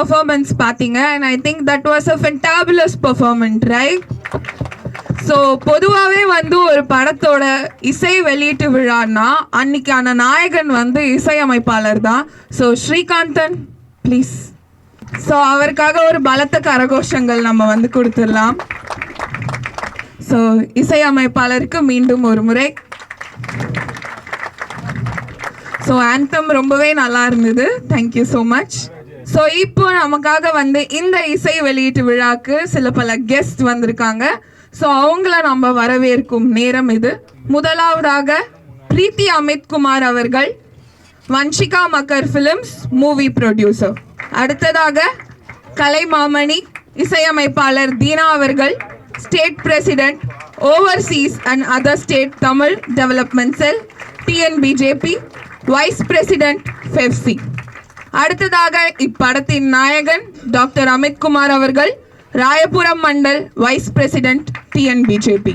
performance பார்த்தீங்க and I think that was a fantabulous performance, right? So பொதுவாகவே வந்து ஒரு படத்தோட இசை வெளியீட்டு விழான்னா அன்னைக்கான நாயகன் வந்து இசையமைப்பாளர் தான். So Srikanthan please. ஸோ அவருக்காக ஒரு பலத்த கரகோஷங்கள் நம்ம வந்து கொடுத்துடலாம். ஸோ இசையமைப்பாளருக்கு மீண்டும் ஒரு முறை. ஸோ ஆந்தம் ரொம்பவே நல்லா இருந்தது. Thank you so much. ஸோ இப்போ நமக்காக வந்து இந்த இசை வெளியீட்டு விழாக்கு சில பல கெஸ்ட் வந்திருக்காங்க. ஸோ அவங்கள நம்ம வரவேற்கும் நேரம் இது. முதலாவதாக பிரீத்தி அமித்குமார் அவர்கள், வன்ஷிகா மக்கர் ஃபிலிம்ஸ் மூவி ப்ரொடியூசர். அடுத்ததாக கலைமாமணி இசையமைப்பாளர் தீனா அவர்கள், state president overseas and other state Tamil development cell TN BJP, vice president FEFSI. அடுத்ததாக இப்படத்தின் நாயகன் டாக்டர் அமித்குமார் அவர்கள், Royapuram mandal vice president TN BJP.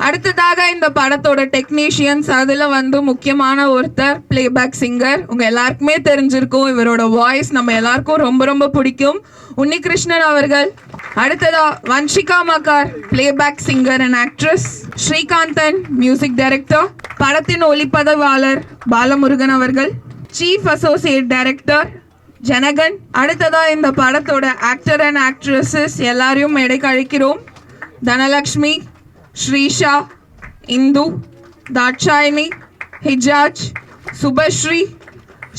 அடுத்ததாக இந்த படத்தோட டெக்னீஷியன்ஸ், அதில் வந்து முக்கியமான ஒருத்தர் பிளேபேக் சிங்கர். உங்கள் எல்லாருக்குமே தெரிஞ்சிருக்கும், இவரோட வாய்ஸ் நம்ம எல்லாருக்கும் ரொம்ப ரொம்ப பிடிக்கும், உன்னிகிருஷ்ணன் அவர்கள். அடுத்ததா Vanshika Makkar, playback singer and actress. Srikanthan music director. படத்தின் ஒளிப்பதிவாளர் பாலமுருகன் அவர்கள். Chief associate director Janagan. அடுத்ததா இந்த படத்தோட ஆக்டர் அண்ட் ஆக்ட்ரஸஸ் எல்லாரையும் மேடைக்கு அழைக்கிறோம். தனலக்ஷ்மி, ஸ்ரீஷா, இந்து, தாட்சாயினி, ஹிஜாஜ், சுபஸ்ரீ,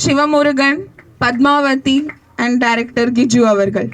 சிவமுருகன், பத்மாவதி அண்ட் டைரக்டர் கிஜு அவர்கள்.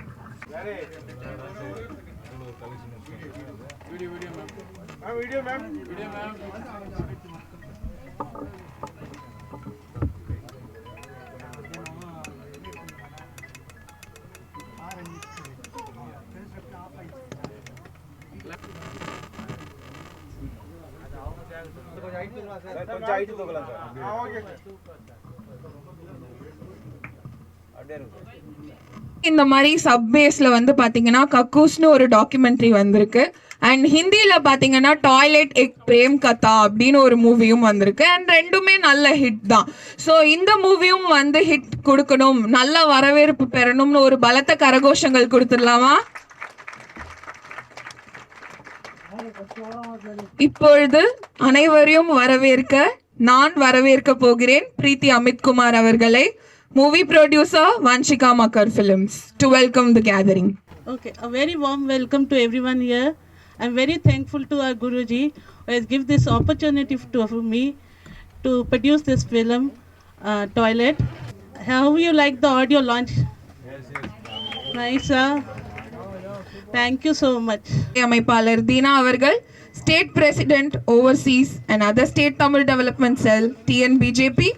இந்த மாதிரி சப்பேஸ்ல வந்து பாத்தீங்கன்னா கக்கூஸ்னு ஒரு டாக்குமெண்ட்ரி வந்திருக்கு. அண்ட் ஹிந்தியில பாத்தீங்கன்னா டாய்லெட் எக் பிரேம் கதா அப்படின்னு ஒரு மூவியும் வந்திருக்கு. அண்ட் ரெண்டுமே நல்ல ஹிட் தான். ஸோ இந்த மூவியும் வந்து ஹிட் கொடுக்கணும், நல்ல வரவேற்பு பெறணும்னு ஒரு பலத்த கரகோஷங்கள் கொடுத்துடலாமா? இப்பொழுது அனைவரையும் நான் வரவேற்க போகிறேன் பிரீத்தி அமித்குமார் அவர்களை, movie producer Vanshika mugger films, to welcome the gathering. Okay, a very warm welcome to everyone here. I'm very thankful to our Guruji who has given this opportunity for me to produce this film, Toilet. How you like the audio launch? Yes. Nice, sir. Thank you so much. அமைப்பாளர் தீனா அவர்கள், state president overseas and other state Tamil development cell TN BJP,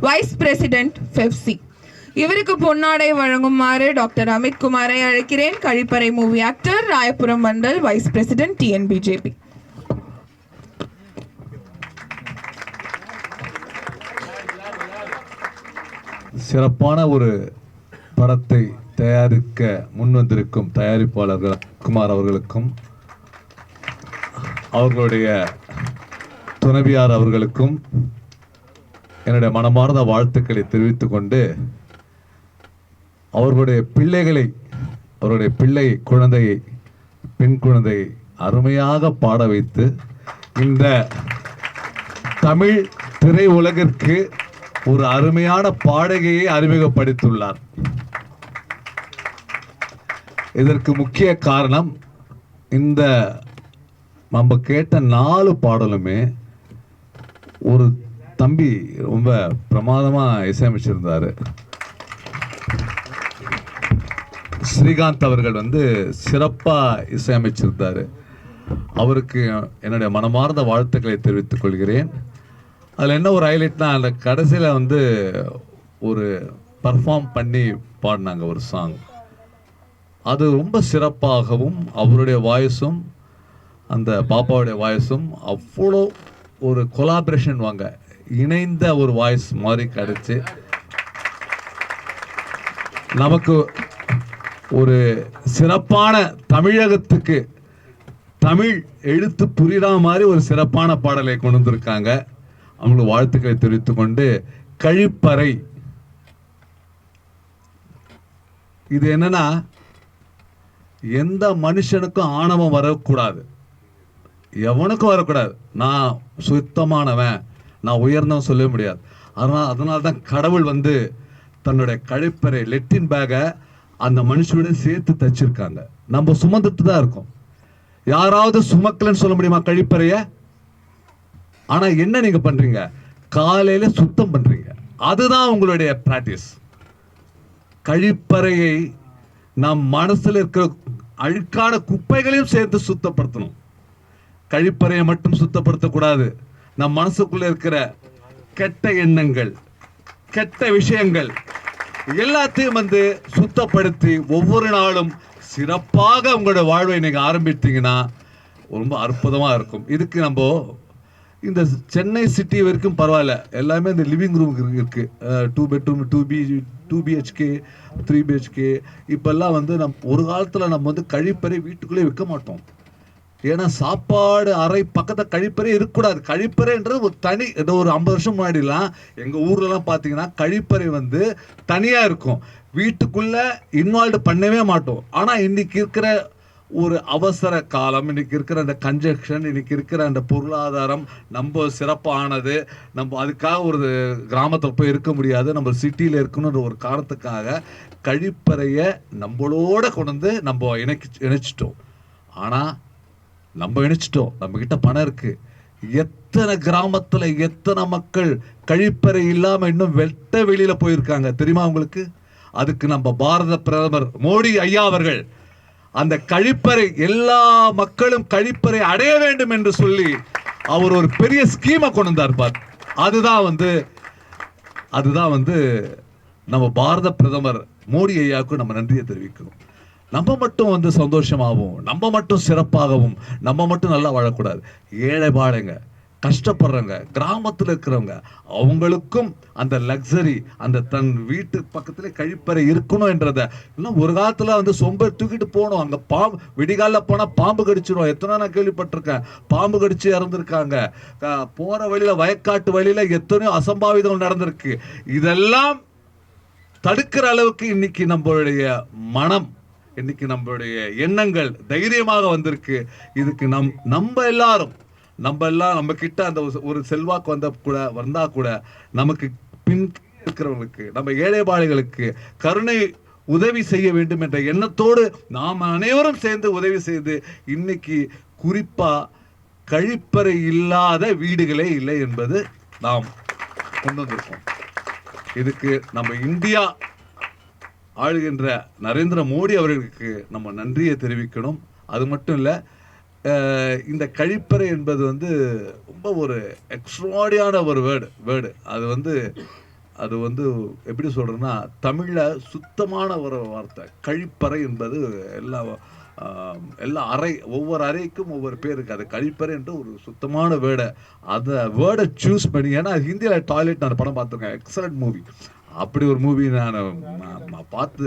vice president FEFSI. இவருக்கு பொன்னாடை வழங்குமாறு doctor அமித்குமாரை அழைக்கிறேன். Kazhipparai movie actor, Royapuram mandal vice president TN BJP. சிறப்பான ஒரு படத்தை தயாரிக்க முன்வந்திருக்கும் தயாரிப்பாளர்கள் குமார் அவர்களுக்கும் அவர்களுடைய துணைவியார் அவர்களுக்கும் என்னுடைய மனமார்ந்த வாழ்த்துக்களை தெரிவித்துக் கொண்டு, அவர்களுடைய குழந்தையை பெண் குழந்தையை அருமையாக பாட வைத்து இந்த தமிழ் திரை உலகிற்கு ஒரு அருமையான பாடகையை அறிமுகப்படுத்தியுள்ளார். இதற்கு முக்கிய காரணம், இந்த நம்ம கேட்ட 4 பாடலுமே ஒரு தம்பி ரொம்ப பிரமாதமா இசையமைச்சிருந்தாரு. ஸ்ரீகாந்த் அவர்கள் வந்து சிறப்பா இசையமைச்சிருந்தாரு. அவருக்கு என்னுடைய மனமார்ந்த வாழ்த்துக்களை தெரிவித்துக் கொள்கிறேன். அதில் என்ன ஒரு ஹைலைட்னா, அந்த கடைசியில் வந்து ஒரு பர்ஃபார்ம் பண்ணி பாடினாங்க ஒரு சாங். அது ரொம்ப சிறப்பாகவும் அவருடைய வாய்ஸும் அந்த பாப்பாவுடைய வாய்ஸும் அவ்வளோ ஒரு கொலாபரேஷன் இணைந்த ஒரு வாய்ஸ் மாதிரி கிடைச்சு நமக்கு ஒரு சிறப்பான தமிழகத்துக்கு தமிழ் எழுத்து புரியுற மாதிரி ஒரு சிறப்பான பாடலை கொண்டு வந்திருக்காங்க. அவங்களுக்கு வாழ்த்துக்களை தெரிவித்துக் கொண்டு, கழிப்பறை இது என்னன்னா, எந்த மனுஷனுக்கும் ஆணவம் வரக்கூடாது, எவனுக்கும் வரக்கூடாது. நான் சுத்தமானவன், நான் உயர்ந்தவன் சொல்ல முடியாது. அதனால தான் கடவுள் வந்து தன்னுடைய கழிப்பறை லெட்டின் பேக்கை அந்த மனுஷனோட சேர்த்து தச்சிருக்காங்க. நம்ம சுமந்துட்டு தான் இருக்கோம். யாராவது சுமக்கலன்னு சொல்ல முடியுமா கழிப்பறைய? ஆனா என்ன நீங்க பண்றீங்க? காலையில சுத்தம் பண்றீங்க. அதுதான் உங்களுடைய பிராக்டிஸ். கழிப்பறையை நம் மனசுல இருக்கிற அழுக்கான குப்பைகளையும் சேர்த்து சுத்தப்படுத்தணும். கழிப்பறையை மட்டும் சுத்தப்படுத்தக்கூடாது. நம் மனசுக்குள்ள இருக்கிற கெட்ட எண்ணங்கள், கெட்ட விஷயங்கள் எல்லாத்தையும் வந்து சுத்தப்படுத்தி ஒவ்வொரு நாளும் சிறப்பாக உங்களோட வாழ்வை நீங்க ஆரம்பித்தீங்கன்னா ரொம்ப அற்புதமா இருக்கும். இதுக்கு நம்ம இந்த சென்னை சிட்டி வரைக்கும் பரவாயில்ல, எல்லாமே இந்த லிவிங் ரூம் இருக்கு. 2 பெட்ரூம், 2 BHK, 3 BHK. இப்பெல்லாம் வந்து ஒரு காலத்துல நம்ம வந்து கழிப்பறை வீட்டுக்குள்ளே வைக்க மாட்டோம். ஏன்னா சாப்பாடு அறை பக்கத்தில் கழிப்பறை இருக்கக்கூடாது. கழிப்பறைன்றது ஒரு தனி, ஏதோ ஒரு 50 வருஷம் முன்னாடிலாம் எங்கள் ஊர்லலாம் பார்த்தீங்கன்னா கழிப்பறை வந்து தனியாக இருக்கும், வீட்டுக்குள்ளே இன்வால்வ் பண்ணவே மாட்டோம். ஆனால் இன்னைக்கு இருக்கிற ஒரு அவசர காலம், இன்னைக்கு இருக்கிற அந்த கன்ஜெக்ஷன், இன்னைக்கு இருக்கிற அந்த பொருளாதாரம் நம்ம சிறப்பானது, நம்ம அதுக்காக ஒரு கிராமத்தில் போய் இருக்க முடியாது, நம்ம சிட்டியில் இருக்கணுன்ற ஒரு காரணத்துக்காக கழிப்பறையை நம்மளோட கொண்டு வந்து நம்ம இணைச்சிட்டோம். ஆனால் நம்ம இணைச்சிட்டோம், நம்ம கிட்ட பணம் இருக்கு. எத்தனை கிராமத்துல எத்தனை மக்கள் கழிப்பறை இல்லாம இன்னும் வெட்ட வெளியில போயிருக்காங்க தெரியுமா உங்களுக்கு? அதுக்கு நம்ம பாரத பிரதமர் மோடி ஐயா அவர்கள் அந்த கழிப்பறை, எல்லா மக்களும் கழிப்பறை அடைய வேண்டும் என்று சொல்லி அவர் ஒரு பெரிய ஸ்கீமை கொண்டு வந்தார் பார். அதுதான் வந்து நம்ம பாரத பிரதமர் மோடி ஐயாவுக்கு நம்ம நன்றியை தெரிவிக்கணும். நம்ம மட்டும் வந்து சந்தோஷமாகவும், நம்ம மட்டும் சிறப்பாகவும், நம்ம மட்டும் நல்லா வாழக்கூடாது. ஏழை பாழைங்க, கஷ்டப்படுறவங்க, கிராமத்தில் இருக்கிறவங்க, அவங்களுக்கும் அந்த லக்ஸரி, அந்த தன் வீட்டு பக்கத்துல கழிப்பறை இருக்கணும் என்றத. இன்னும் ஒரு காலத்துல வந்து சொம்ப தூக்கிட்டு போகணும், அங்க பாம்பு, விடிகால போனா பாம்பு கடிச்சிடும். எத்தனை நான் கேள்விப்பட்டிருக்கேன், பாம்பு கடிச்சு இறந்துருக்காங்க. போற வழியில, வயக்காட்டு வழியில எத்தனையோ அசம்பாவிதம் நடந்திருக்கு. இதெல்லாம் தடுக்கிற அளவுக்கு இன்னைக்கு நம்மளுடைய மனம், இன்னைக்கு நம்மளுடைய எண்ணங்கள் தைரியமாக வந்திருக்கு. இதுக்கு நம்ம எல்லாம் நம்ம கிட்ட அந்த ஒரு செல்வாக்கு வந்தா கூட நமக்கு பின் இருக்கிறவங்களுக்கு, நம்ம ஏழை பாழைகளுக்கு கருணை உதவி செய்ய வேண்டும் என்ற எண்ணத்தோடு நாம் அனைவரும் சேர்ந்து உதவி செய்து இன்னைக்கு குறிப்பா கழிப்பறை இல்லாத வீடுகளே இல்லை என்பது நாம் கொண்டு வந்திருக்கோம். இதுக்கு நம்ம இந்தியா ஆளுகின்ற நரேந்திர மோடி அவர்களுக்கு நம்ம நன்றியை தெரிவிக்கணும். அது மட்டும் இல்லை, இந்த கழிப்பறை என்பது வந்து ரொம்ப ஒரு எக்ஸ்ட்ராடியான ஒரு வேர்டு. அது வந்து எப்படி சொல்றேன்னா, தமிழில் சுத்தமான ஒரு வார்த்தை. கழிப்பறை என்பது எல்லா அறை, ஒவ்வொரு அறைக்கும் ஒவ்வொரு பேர் இருக்கு. அது கழிப்பறை என்று ஒரு சுத்தமான வேர்டை, அந்த வேர்டை சூஸ் பண்ணி, ஏன்னா ஹிந்தியில் டாய்லெட் நான் படம் பார்த்துருக்கேன், எக்ஸலண்ட் மூவி. அப்படி ஒரு மூவி நான் பார்த்து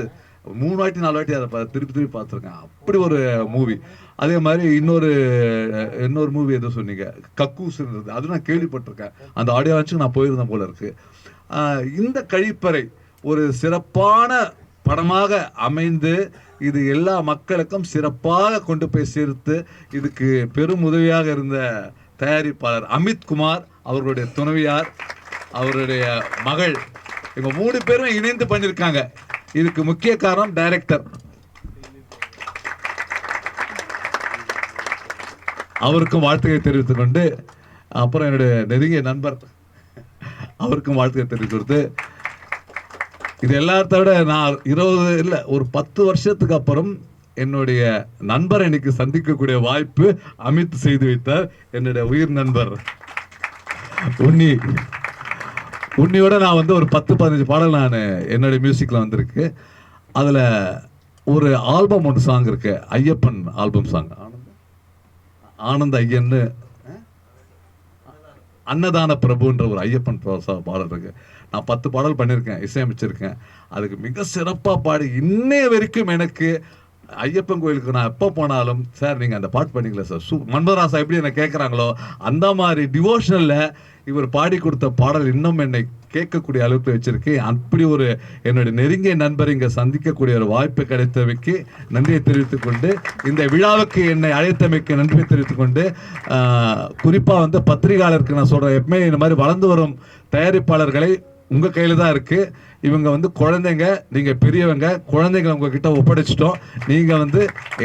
3 வாட்டி 4 வாட்டி அதை திருப்பி பார்த்துருக்கேன். அப்படி ஒரு மூவி. அதே மாதிரி இன்னொரு மூவி எதோ சொன்னீங்க, கக்கூஸ் இருந்தது, அது நான் கேள்விப்பட்டிருக்கேன். அந்த ஆடியோ லான்ச்சுக்கு நான் போயிருந்தேன் போல இருக்கு. இந்த கழிப்பறை ஒரு சிறப்பான படமாக அமைந்து இது எல்லா மக்களுக்கும் சிறப்பாக கொண்டு போய் சேர்த்து, இதுக்கு பெரும் உதவியாக இருந்த தயாரிப்பாளர் அமித் குமார், அவர்களுடைய துணைவியார், அவருடைய மகள், இவங்க 3 பேரும் இணைந்து பண்ணியிருக்காங்க. இதுக்கு முக்கிய காரணம் டைரக்டர், அவருக்கும் வாழ்த்துக்களை தெரிவித்துக் கொண்டு, அப்புறம் என்னுடைய நெருங்கிய நண்பர், அவருக்கும் வாழ்த்துக்களை தெரிவித்து, இது எல்லாத்த விட நான் 20 இல்லை ஒரு 10 வருஷத்துக்கு அப்புறம் என்னுடைய நண்பரை இன்னைக்கு சந்திக்கக்கூடிய வாய்ப்பு அமித் செய்து வைத்தார். என்னுடைய உயிர் நண்பர் உன்னியோட நான் வந்து ஒரு 10-15 பாடல் நான் என்னுடைய மியூசிக்ல வந்திருக்கு. அதுல ஒரு ஆல்பம் ஒன்று சாங் இருக்கு, ஐயப்பன் ஆல்பம் சாங், ஆனந்த ஐயன்னு, அன்னதான பிரபுன்ற ஒரு ஐயப்பன் பாடல் இருக்கு. நான் 10 பாடல் பண்ணியிருக்கேன், இசையமைச்சிருக்கேன். அதுக்கு மிக சிறப்பாக பாடி இன்னைய வரைக்கும் எனக்கு ஐயப்பன் கோயிலுக்கு நான் எப்போ போனாலும் சார் நீங்கள் அந்த பாட்டு பண்ணீங்களா சார் மன்மதராசா எப்படி என்ன கேட்குறாங்களோ அந்த மாதிரி டிவோஷனலில் இவர் பாடி கொடுத்த பாடல் இன்னும் என்னை கேட்கக்கூடிய அளவுக்கு வச்சிருக்கேன். அப்படி ஒரு என்னுடைய நெருங்கிய நண்பர் இங்கே சந்திக்கக்கூடிய ஒரு வாய்ப்பு கிடைத்தமைக்கு நன்றியை தெரிவித்துக் கொண்டு, இந்த விழாவுக்கு என்னை அழைத்தமைக்கு நன்றியை தெரிவித்துக் கொண்டு, குறிப்பாக வந்து பத்திரிகையாளருக்கு நான் சொல்கிறேன், எப்பவுமே இந்த மாதிரி வளர்ந்து வரும் தயாரிப்பாளர்களை உங்கள் கையில் தான் இருக்குது. இவங்க வந்து குழந்தைங்க, நீங்கள் பெரியவங்க, குழந்தைங்களை உங்ககிட்ட ஒப்படைச்சிட்டோம். நீங்கள் வந்து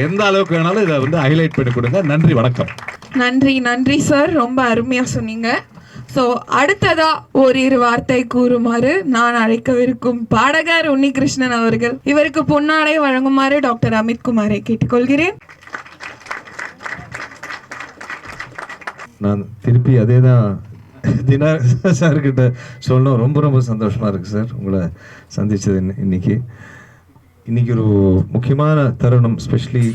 எந்த அளவுக்கு வேணாலும் இதை வந்து ஹைலைட் பண்ணி கொடுங்க. நன்றி, வணக்கம். நன்றி நன்றி சார், ரொம்ப அருமையாக சொன்னீங்க. ஸோ அடுத்ததா ஓரிரு வார்த்தை கூறுமாறு நான் அழைக்கவிருக்கும் பாடகர் உன்னிகிருஷ்ணன் அவர்கள், இவருக்கு பொன்னாடை வழங்குமாறு டாக்டர் அமித்குமாரை கேட்டுக்கொள்கிறேன். நான் திருப்பி அதே தான் தினா சார்கிட்ட சொல்லணும். ரொம்ப ரொம்ப சந்தோஷமாக இருக்குது சார் உங்களை சந்தித்தது. இன்னைக்கு ஒரு முக்கியமான தருணம். ஸ்பெஷலி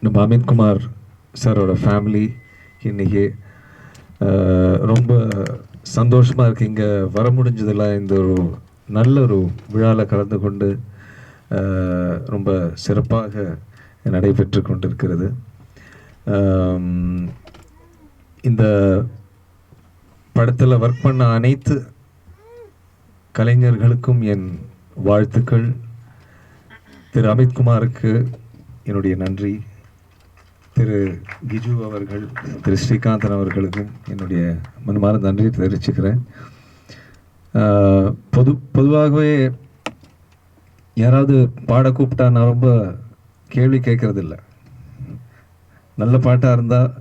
நம்ம அமித்குமார் சாரோட ஃபேமிலி இன்னைக்கு ரொம்ப சந்தோஷமாக இருக்குது. இங்கே வர முடிஞ்சதெல்லாம் இந்த ஒரு நல்ல ஒரு விழாவில் கலந்து கொண்டு ரொம்ப சிறப்பாக நடைபெற்று கொண்டிருக்கிறது. இந்த படத்தில் ஒர்க் பண்ண அனைத்து கலைஞர்களுக்கும் என் வாழ்த்துக்கள். திரு அமித்குமாருக்கு என்னுடைய நன்றி. திரு கிஜு அவர்கள், திரு ஸ்ரீகாந்தன் அவர்களுக்கும் என்னுடைய மனமார்ந்த நன்றி தெரிவிச்சுக்கிறேன். பொதுவாகவே யாராவது பாட கூப்பிட்டா நான் ரொம்ப கேள்வி கேட்கறதில்ல. நல்ல பாட்டாக இருந்தால்,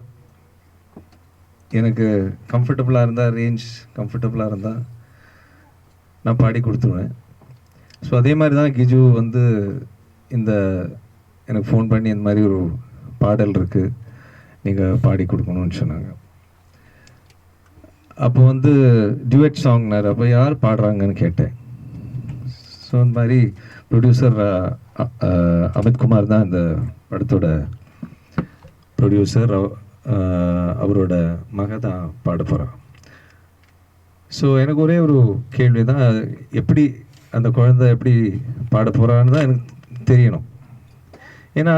எனக்கு கம்ஃபர்டபுளாக இருந்தால், ரேஞ்ச் கம்ஃபர்டபுளாக இருந்தால் நான் பாடி கொடுத்துருவேன். ஸோ அதே மாதிரி தான் கிஜு வந்து எனக்கு ஃபோன் பண்ணி இந்த மாதிரி ஒரு பாடல் இருக்குது, நீங்கள் பாடி கொடுக்கணும்னு சொன்னாங்க. அப்போ வந்து டியூட் சாங்னார். அப்போ யார் பாடுறாங்கன்னு கேட்டேன். ஸோ இந்த மாதிரி ப்ரொடியூசர் அமித்குமார் தான் இந்த படத்தோட ப்ரொடியூசர். அவரோட மக தான் பாட போகிறான். ஸோ எனக்கு ஒரே ஒரு கேள்வி தான், எப்படி அந்த குழந்தை எப்படி பாட போகிறான்னு தான் எனக்கு தெரியணும். ஏன்னா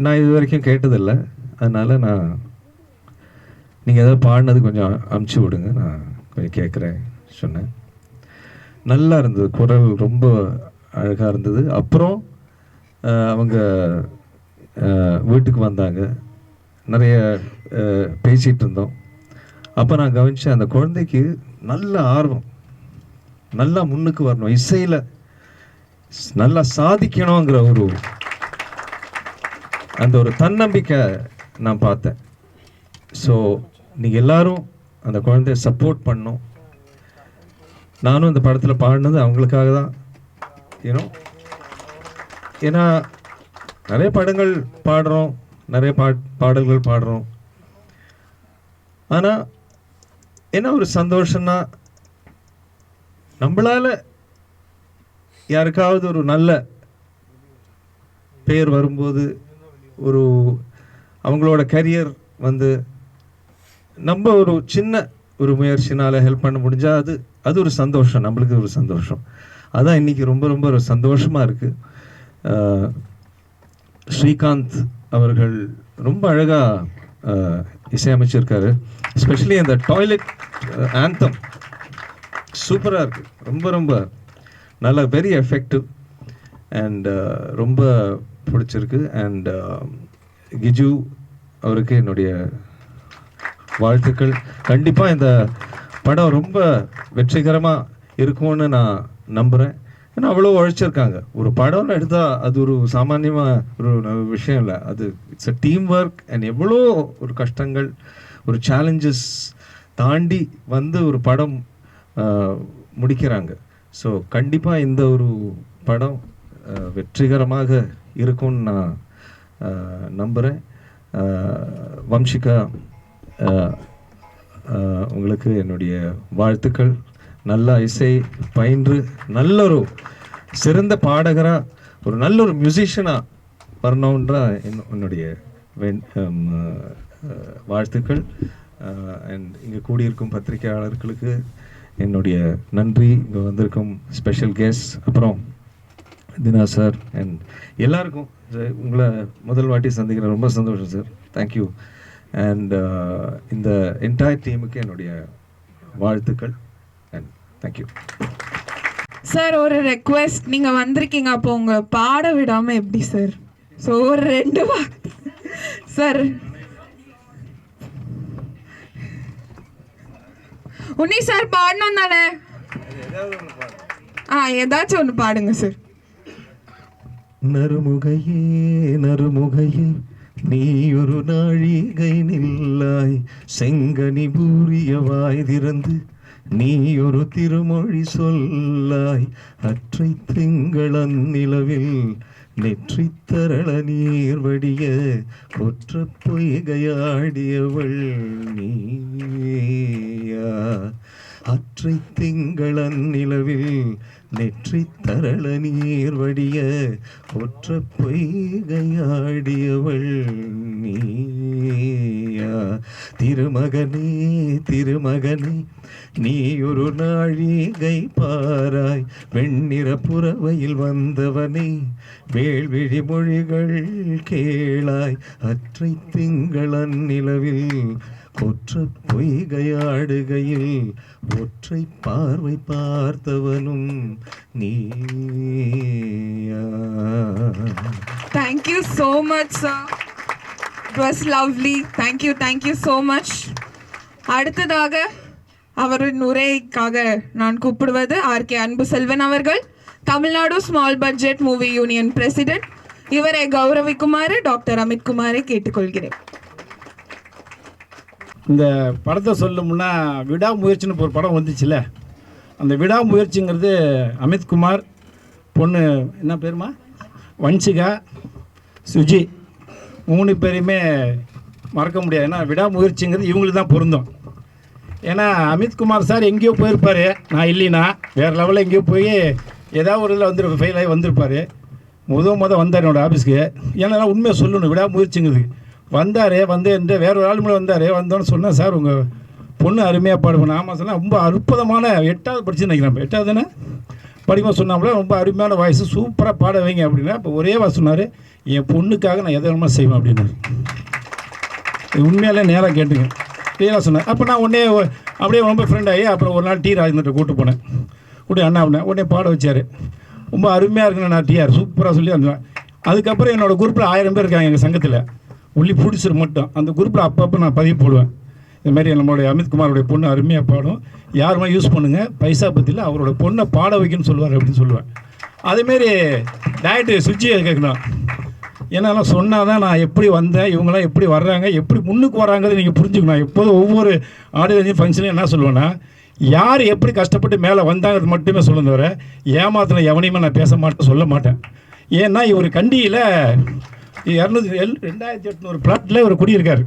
நான் இது வரைக்கும் கேட்டதில்லை. அதனால் நீங்கள் எதாவது பாடினது கொஞ்சம் அமுச்சு விடுங்க, நான் கொஞ்சம் கேட்குறேன் சொன்னேன். நல்லா இருந்தது, குரல் ரொம்ப அழகாக இருந்தது. அப்புறம் அவங்க வீட்டுக்கு வந்தாங்க, நிறைய பேசிகிட்டு இருந்தோம். அப்போ நான் கவனித்தேன், அந்த குழந்தைக்கு நல்ல ஆர்வம், நல்லா முன்னுக்கு வரணும், இசையில் நல்லா சாதிக்கணுங்கிற அந்த ஒரு தன்னம்பிக்கை நான் பார்த்தேன். ஸோ நீங்கள் எல்லாரும் அந்த குழந்தைய சப்போர்ட் பண்ணணும். நானும் இந்த படத்தில் பாடினது அவங்களுக்காக தான். ஏன்னா நிறைய படங்கள் பாடுறோம், நிறைய பாடல்கள் பாடுறோம். ஆனால் என்ன ஒரு சந்தோஷம்னா, நம்மளால் யாருக்காவது ஒரு நல்ல பேர் வரும்போது, அவங்களோட கரியர் வந்து நம்ம ஒரு சின்ன ஒரு முயற்சினால் ஹெல்ப் பண்ண முடிஞ்சால் அது ஒரு சந்தோஷம், நம்மளுக்கு ஒரு சந்தோஷம். அதான் இன்றைக்கி ரொம்ப ரொம்ப ஒரு சந்தோஷமாக இருக்குது. ஸ்ரீகாந்த் அவர்கள் ரொம்ப அழகாக இசையமைச்சிருக்காரு. எஸ்பெஷலி அந்த டாய்லெட் ஆந்தம் சூப்பராக இருக்குது, ரொம்ப ரொம்ப நல்லா, வெரி எஃபெக்டிவ் அண்ட் ரொம்ப பிடிச்சிருக்கு. அண்ட் கிஜு அவருக்கு என்னுடைய வாழ்த்துக்கள். கண்டிப்பாக இந்த படம் ரொம்ப வெற்றிகரமாக இருக்கும்னு நான் நம்புகிறேன். ஏன்னா அவ்வளோ உழைச்சிருக்காங்க. ஒரு படம்னு எடுத்தால் அது ஒரு சாமானியமாக ஒரு விஷயம் இல்லை, அது it's a team work. And எவ்வளோ ஒரு கஷ்டங்கள், ஒரு சேலஞ்சஸ் தாண்டி வந்து ஒரு படம் முடிக்கிறாங்க. ஸோ கண்டிப்பாக இந்த ஒரு படம் வெற்றிகரமாக இருக்கும்னு நான் நம்புகிறேன். வம்சிகா, உங்களுக்கு என்னுடைய வாழ்த்துக்கள். நல்ல இசை பயின்று நல்ல ஒரு சிறந்த பாடகராக, ஒரு நல்ல ஒரு மியூசிஷியனாக வரணுன்ற என்னுடைய வாழ்த்துக்கள். அண்ட் இங்கே கூடியிருக்கும் பத்திரிகையாளர்களுக்கு என்னுடைய நன்றி. இங்கே வந்திருக்கும் ஸ்பெஷல் கெஸ்ட், அப்புறம் தினா சார் அண்ட் எல்லாருக்கும் உங்களை முதல் வாட்டி சந்திக்கிறேன், ரொம்ப சந்தோஷம் சார். தேங்க்யூ. அண்ட் இந்த என்டையர் டீமுக்கு என்னுடைய வாழ்த்துக்கள் அண்ட் தேங்க்யூ. சார் ஒரு ரெக்வெஸ்ட், நீங்க வந்திருக்கீங்க, அப்போ உங்க பாட விடாம எப்படி சார்? ஸோ ஒரு 2 வார்த்தை சார். உன்னி சார் பாடணும் தானே? ஏதாச்சும் ஒன்று பாடுங்க சார். நறுமுகையே நறுமுகையே நீ ஒரு நாழிகை நில்லாய், செங்கனி பூரிய வாய் திறந்து நீ ஒரு திருமொழி சொல்லாய், அற்றை திங்களன் நிலவில் நெற்றி தரள நீர் வடிய ஒற்ற பொய்கையாடியவள் நீயா, அற்றை திங்களன் நிலவில் நெற்றி தரள நீர் வடிய ஒற்ற பொய்கையாடியவள் நீயா, திருமகனே திருமகனே நீ ஒரு நாழிகை பாராய், வெண்ணிற புறவையில் வந்தவனே வேள்விழி மொழிகள் கேளாய், அற்றை திங்களன் நிலவில் ஒற்ற பொய்கையாடுகையில் ஒற்றை பார்வை பார்த்தவனும் நீயா. Thank you so much sir. It was lovely. Thank you so much. அடுத்ததாக அவரின் உரைக்காக நான் கூப்பிடுவது ஆர்கே அன்பு செல்வன் அவர்கள், Tamil Nadu small budget movie union president. இவரை கௌரவிக்குமாறு டாக்டர் அமித் குமாரை கேட்டுக்கொள்கிறேன். இந்த படத்தை சொல்லணும்னா விடாமுயற்சின்னு ஒரு படம் வந்துச்சுல, அந்த விடாமுயற்சிங்கிறது அமித்குமார், பொண்ணு என்ன பேருமா வன்சிகா, சுஜி, 3 பேரையுமே மறக்க முடியாது. ஏன்னா விடாமுயற்சிங்கிறது இவங்களுக்கு தான் பொருந்தும். ஏன்னா அமித்குமார் சார் எங்கேயோ போயிருப்பார், நான் இல்லைன்னா வேறு லெவலில் எங்கேயோ போய் ஏதாவது ஒரு இதில் வந்து ஃபெயில் ஆகி வந்திருப்பார். மொதல் வந்தார் என்னோடய ஆஃபீஸ்க்கு. ஏன்னா உண்மையை சொல்லணும், விடாமுயற்சிங்கிறது வந்தார். வந்து என்ற வேற ஒரு ஆள் மேலே வந்தோன்னு சொன்னேன், சார் உங்கள் பொண்ணு அருமையாக பாடுவேன். ஆமாம் சொன்னால் ரொம்ப அற்புதமான 8வது படிச்சுன்னு நினைக்கிறேன், 8வது தானே படிக்கும்போது சொன்னாப்புல ரொம்ப அருமையான வாய்ஸ், சூப்பராக பாட வைங்க அப்படின்னா. இப்போ ஒரே வாய்ஸ் சொன்னார், என் பொண்ணுக்காக நான் எதை வேணுமா செய்வேன் அப்படின்னு. உண்மையாலே நேராக கேட்டுங்க, கிளியராக சொன்னேன். அப்போ நான் உடனே அப்படியே ரொம்ப ஃப்ரெண்ட் ஆகி அப்புறம் ஒரு நாள் ராஜேந்திர கூப்பிட்டு போனேன், அண்ணா அப்படின்னா உடனே பாட வச்சார். ரொம்ப அருமையாக இருக்குன்னு நான் டிஆர் சூப்பராக சொல்லி இருந்தேன். அதுக்கப்புறம் என்னோடய குரூப்பில் 1000 பேர் இருக்காங்க எங்கள் சங்கத்தில், ஒல்லி பிடிச்சிரு மட்டும். அந்த குரூப்பில் அப்பப்போ நான் பதிவு போடுவேன், இதுமாதிரி நம்மளுடைய அமித்குமாரோடைய பொண்ணு அருமையாக பாடும், யாருமே யூஸ் பண்ணுங்கள், பைசா பற்றியில் அவரோட பொண்ணை பாட வைக்கணும்னு சொல்லுவார் அப்படின்னு சொல்லுவேன். அதேமாரி டேரக்டர் சுஜியை கேட்கணும், ஏன்னா சொன்னால் தான் நான் எப்படி வந்தேன், இவங்களாம் எப்படி வர்றாங்க, எப்படி முன்னுக்கு வராங்கிறது நீங்கள் புரிஞ்சுக்கணும். எப்போதும் ஒவ்வொரு ஆடியோ ஃபங்க்ஷனையும் என்ன சொல்லுவேன்னா, யார் எப்படி கஷ்டப்பட்டு மேலே வந்தாங்கிறது மட்டுமே சொல்ல தவிர ஏமாத்தின எவனையுமே நான் பேச மாட்டேன், சொல்ல மாட்டேன். ஏன்னா இவர் கண்டியில் 2800 பிளாட்டில் இவர் குடியிருக்கார்.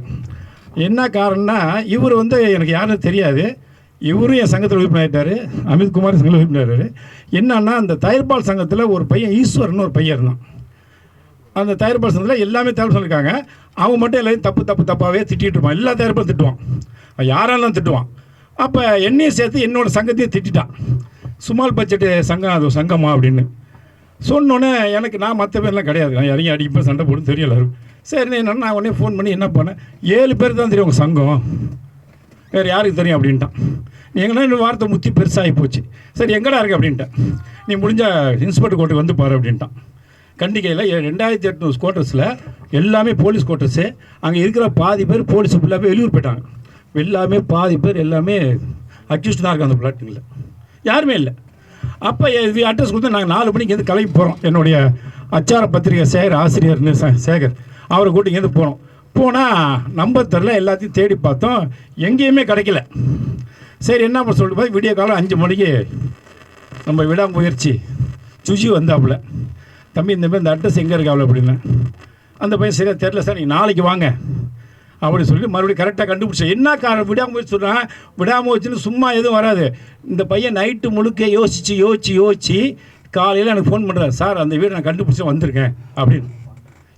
என்ன காரணம்னா இவர் வந்து எனக்கு யாருன்னு தெரியாது, இவரும் என் சங்கத்தில் உறுப்பினர் ஆகிட்டார், அமித்குமார் சங்கத்தில் உறுப்பினர். என்னன்னா அந்த தயிர்பால் சங்கத்தில் ஒரு பையன் ஈஸ்வரன் ஒரு பையன் இருந்தான். அந்த தயாரிப்பாளர் சங்கத்தில் எல்லாமே தயாரிப்பு சொல்லியிருக்காங்க, அவங்க மட்டும் எல்லாத்தையும் தப்பாகவே திட்டிகிட்டு இருப்பான், எல்லா தயாரிப்பாலும் திட்டுவான், யாரெல்லாம் திட்டுவான். அப்போ என்னையும் சேர்த்து என்னோடய சங்கத்தையும் திட்டான், ஸ்மால் பட்ஜெட்டு சங்கம் அது சங்கமா அப்படின்னு சொன்னோன்னே எனக்கு நான் மற்ற பேர்லாம் கிடையாது, நான் இறங்கி அடிப்பேன் சண்டை போடும் தெரியல. சரி என்னென்னா நான் உடனே ஃபோன் பண்ணி என்ன பண்ணேன், 7 பேர் தான் தெரியும் உங்கள் சங்கம், வேறு யாருக்கு தெரியும் அப்படின்ட்டான். நீ எங்கன்னா இன்னும் வார்த்தை முத்தி பெருசாகி போச்சு. சரி எங்கடா இருக்கு அப்படின்ட்டேன். நீ முடிஞ்சால் இன்ஸ்பெக்டர் கோர்ட்டுக்கு வந்து பாரு அப்படின்ட்டான். கண்டிகையில் 2800 குவார்ட்டர்ஸில் எல்லாமே போலீஸ் குவார்ட்டர்ஸு. அங்கே இருக்கிற பாதி பேர் போலீஸ் ஃபுல்லாகவே வெளியூர் போயிட்டாங்க. எல்லாமே பாதி பேர் எல்லாமே அக்யூஸ்ட் தான் இருக்காங்க அந்த பிளாட்டுங்களில், யாருமே இல்லை. அப்போ இது அட்ரஸ் கொடுத்து நாங்கள் 4 மணிக்கு வந்து கிளம்பி போகிறோம். என்னுடைய அச்சார பத்திரிகை சேகர் ஆசிரியர்னு சேகர் அவரை கூட்டி இங்கேருந்து போனோம். போனால் நம்பர் தெரில, எல்லாத்தையும் தேடி பார்த்தோம், எங்கேயுமே கிடைக்கல. சரி என்ன பண்ண சொல்லிட்டு போய் விடிய காலம் 5 மணிக்கு நம்ம விடாமுயற்சி சுஜி வந்தாப்புல, தம்பி இந்த மாதிரி இந்த அட்ரஸ் எங்கே இருக்காப்புல அப்படின்னு. அந்த பையன் சரியாக தெரில சார், நீங்கள் நாளைக்கு வாங்க அப்படின்னு சொல்லி மறுபடியும் கரெக்டாக கண்டுபிடிச்சேன். என்ன காரணம் விடாமுயற்சி சொல்கிறேன், விடாமுயற்சின்னு சும்மா எதுவும் வராது. இந்த பையன் நைட்டு முழுக்க யோசித்து காலையில் எனக்கு ஃபோன் பண்ணுறாரு, சார் அந்த வீடு நான் கண்டுபிடிச்சி வந்திருக்கேன் அப்படின்னு.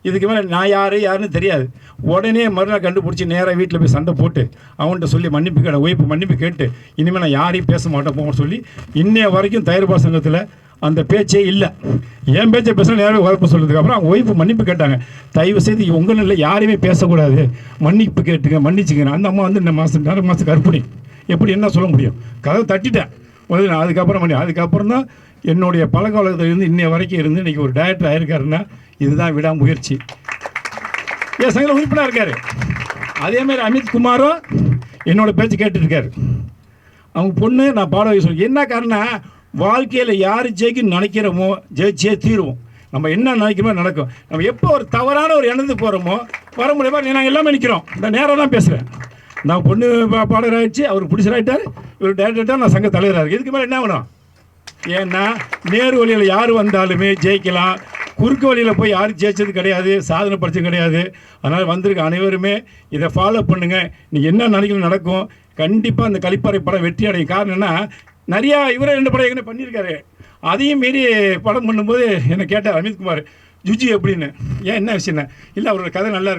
இதுக்கு மேலே நான் யாருன்னு தெரியாது. உடனே மறுநாள் கண்டுபிடிச்சி நேராக வீட்டில் போய் சண்டை போட்டு அவன்கிட்ட சொல்லி மன்னிப்பு ஒய்ஃபு மன்னிப்பு கேட்டு இனிமேல் நான் யாரையும் பேச மாட்டேன் போகணும்னு சொல்லி இன்னைய வரைக்கும் தயாரிப்பாளர் சங்கத்தில் அந்த பேச்சே இல்லை. என் பேச்சை பேச நேரம் உழப்பு சொல்றதுக்கப்புறம் அவங்க ஒய்ஃபு மன்னிப்பு கேட்டாங்க. தயவு செய்து உங்களில் யாரையுமே பேசக்கூடாது, மன்னிப்பு கேட்டுங்க, மன்னிச்சுக்கிறேன். அந்த அம்மா வந்து இந்த மாதம் 2 மாதம் கர்ப்பிணி, எப்படி என்ன சொல்ல முடியும்? கதவை தட்டிட்டேன். அதுக்கப்புறம் தான் என்னுடைய பழக்க வழக்கத்தில் இருந்து இன்னைய வரைக்கும் இருந்து இன்றைக்கி ஒரு டைரக்டர் ஆகிருக்காருன்னா இதுதான் விடாமுயற்சி. என் சங்கத்தில் உறுப்பினராக இருக்கார். அதேமாதிரி அமித் குமாரும் என்னோட பேச்சு கேட்டுருக்காரு. அவங்க பொண்ணு நான் பாட வைக்க சொல்லி என்ன காரணம், வாழ்க்கையில் யார் ஜெயிக்குன்னு நினைக்கிறோமோ ஜெயிச்சே தீருவோம். நம்ம என்ன நினைக்கிறோமோ நடக்கும். நம்ம எப்போ ஒரு தவறான ஒரு எண்ணத்துக்கு போகிறோமோ வர முடியாம நாங்கள் எல்லாமே நிற்கிறோம். இந்த நேரம் தான் பேசுகிறேன். நான் பொண்ணு பாடகர் ஆகிடுச்சு, அவருக்கு பிடிச்சிடாயிட்டார், இவர் டேரக்டர், நான் சங்க தலைவராக இருக்குது. இதுக்கு மேலே என்ன வேணும்? ஏன்னா நேரு வழியில் யார் வந்தாலுமே ஜெயிக்கலாம். குறுக்கு வழியில் போய் யாரும் ஜெயிச்சது கிடையாது, சாதனை படித்தது கிடையாது. அதனால் வந்திருக்க அனைவருமே இதை ஃபாலோ பண்ணுங்கள். நீங்கள் என்ன நினைக்கணும் நடக்கும். கண்டிப்பாக அந்த கலிப்பாறை படம் வெற்றி அடையும். காரணம் என்ன, நிறையா இவரே 2 படம் ஏற்கனவே பண்ணியிருக்காரு. அதையும் மீறி படம் பண்ணும்போது என்னை கேட்டார் அமித்குமார், ஜுஜி அப்படின்னு. ஏன் என்ன விஷயம்ண்ணே? இல்லை அவரோட கதை நல்லா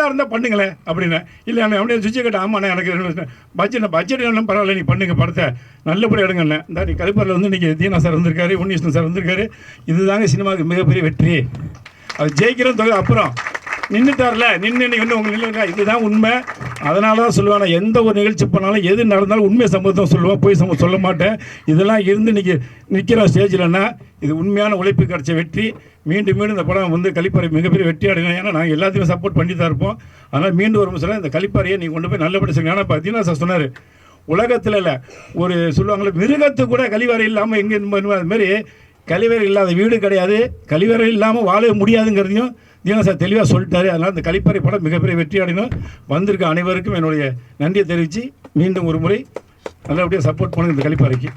இருந்தால் பண்ணுங்களேன் அப்படின்னு. இல்லை அண்ணே அப்படியே ஜுஜி கேட்டேன். ஆமாண்ணே எனக்கு பட்ஜெட் என்ன பரவாயில்ல, நீ பண்ணுங்க படத்தை நல்லபடியாக எடுங்கண்ணே. இந்த நீ கலிப்பாறையில் வந்து இன்றைக்கி தீனா சார் வந்திருக்காரு, உன்னிகிருஷ்ணன் சார் வந்திருக்காரு. இதுதாங்க சினிமாவுக்கு மிகப்பெரிய வெற்றி. அது ஜெயிக்கிறோம் தொகை அப்புறம் நின்றுட்டார்ல, நின்று இன்னைக்கு வந்து உங்களுக்கு நில்லுங்க, இதுதான் உண்மை. அதனால தான் சொல்லுவேன், நான் எந்த ஒரு நிகழ்ச்சி பண்ணாலும் எது நடந்தாலும் உண்மை சம்பவம் சொல்லுவேன், போய் சொல்ல மாட்டேன். இதெல்லாம் இருந்து இன்றைக்கி நிற்கிற ஸ்டேஜில்னா இது உண்மையான உழைப்பு கிடைச்ச வெற்றி. மீண்டும் இந்த படம் வந்து கலிப்பாறை மிகப்பெரிய வெற்றி அடையணும். ஏன்னா நாங்கள் எல்லாத்தையுமே சப்போர்ட் பண்ணி தான் இருப்போம். அதனால் மீண்டும் ஒரு சொல்ல இந்த கலிப்பாறையை நீங்கள் கொண்டு போய் நல்லபடி செய்யுங்க. ஆனால் பார்த்தீங்கன்னா சார் சொன்னார், உலகத்தில் இல்லை ஒரு சொல்லுவாங்களே மிருகத்து கூட கழிவறை இல்லாமல் எங்கே அதுமாரி கழிவறை இல்லாத வீடு கிடையாது, கழிவறை இல்லாமல் வாழ முடியாதுங்கிறதையும் தீனா சார் தெளிவாக சொல்லிட்டாரு. அதனால் இந்த கலிப்பாறை படம் மிகப்பெரிய வெற்றி அடையணும். வந்திருக்க அனைவருக்கும் என்னுடைய நன்றியை தெரிவித்து மீண்டும் ஒரு முறை நல்லபடியாக சப்போர்ட் பண்ணுங்க இந்த கலிப்பாறைக்கு.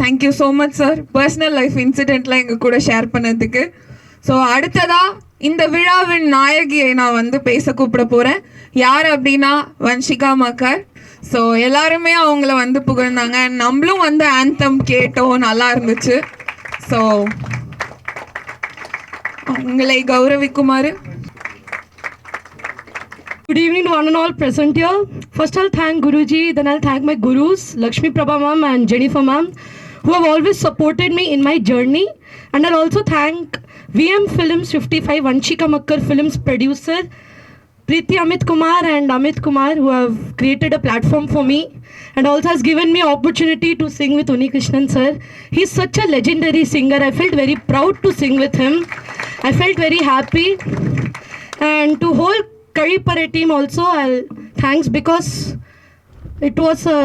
Thank you so much sir, personal life இன்சிடென்ட்லாம் எங்கள் கூட ஷேர் பண்ணதுக்கு. ஸோ அடுத்ததாக இந்த விழாவின் நாயகியை நான் வந்து பேச கூப்பிட போகிறேன். யார் அப்படின்னா வன்ஷிகா மக்கர். ஸோ எல்லாருமே அவங்கள வந்து புகழ்ந்தாங்க. நம்மளும் வந்து ஆந்தம் கேட்டோம், நல்லா இருந்துச்சு. ஸோ உங்களை கௌரவிக்குமாறு. Good evening to one and all present here. First I'll thank Guruji, then I'll thank my gurus, Lakshmi Prabha ma'am and Jennifer ma'am, who have always supported me in my journey. And I'll also thank VM Films 55, Vanshika Makkar Films producer, Preeti Amit Kumar and Amit Kumar, who have created a platform for me and also has given me opportunity to sing with Unnikrishnan sir. He's such a legendary singer. I felt very proud to sing with him. I felt very happy. And to whole Kalipare team also, I'll thanks because it was a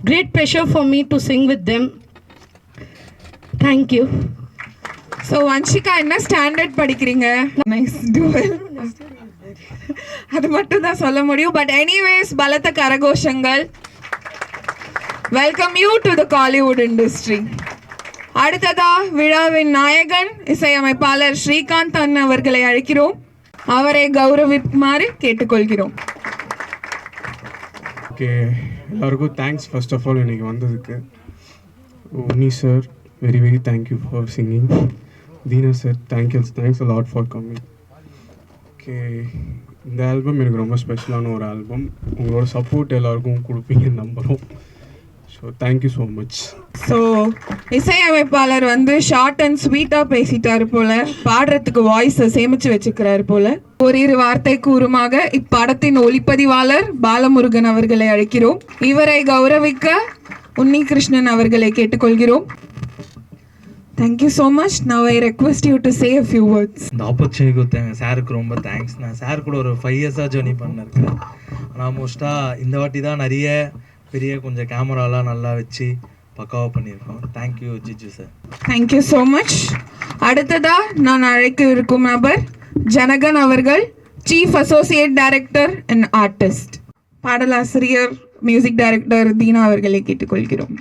great pleasure for me to sing with them. Thank you. So Vanshika என்ன standard படிக்கிறீங்க? Nice twelve, அது மட்டும் தான் சொல்ல முடியும். But anyways, பலத்த கரகோஷங்கள். Welcome you to the Kollywood industry. அடுத்ததா விழாவின் நாயகன் இசையமைப்பாளர் ஸ்ரீகாந்த் அண்ணன் அவர்களை அழைக்கிறோம். அவரை கௌரவிக்குமாறு கேட்டுக்கொள்கிறோம். ஓகே, எல்லாருக்கும் தேங்க்ஸ் ஃபர்ஸ்ட் ஆஃப் ஆல் இன்னைக்கு வந்ததுக்கு. Unni sir very very thank you for singing. Dheena sir thanks a lot for coming. Okay, இந்த ஆல்பம் எனக்கு ரொம்ப ஸ்பெஷலான ஒரு ஆல்பம். உங்களோட சப்போர்ட் எல்லாருக்கும் கொடுப்பீங்கன்னு நம்புகிறோம். So thank you so much. So இசையமைப்பாளர் வந்து ஷார்ட் அண்ட் ஸ்வீட்டாக பேசிட்டாரு போல, பாடுறதுக்கு வாய்ஸை சேமித்து வச்சுக்கிறாரு போல. ஓரிரு வார்த்தை கூறுமாக இப்படத்தின் ஒளிப்பதிவாளர் பாலமுருகன் அவர்களை அழைக்கிறோம். இவரை கௌரவிக்க உன்னிகிருஷ்ணன் அவர்களை கேட்டுக்கொள்கிறோம். Thank you so much. Now I request you to say a few words. இந்த ஆப்பர்ச்சுனிட்டி கொடுத்தாங்க சாருக்கு ரொம்ப தேங்க்ஸ். நான் சார் கூட ஒரு 5 இயர்ஸாக ஜேர்னி பண்ணிருக்கேன். ஆனால் மோஸ்ட்டாக இந்த வாட்டி தான் நிறைய பெரிய கொஞ்சம் கேமராலாம் நல்லா வச்சு பக்காவாக பண்ணியிருக்கோம். Thank you Jiju sir. Thank you so much. அடுத்ததா நான் அழைக்க இருக்கும் நபர் ஜனகன் அவர்கள், chief associate director and artist. பாடலாசிரியர் மியூசிக் டைரக்டர் தீனா அவர்களை கேட்டுக்கொள்கிறோம்.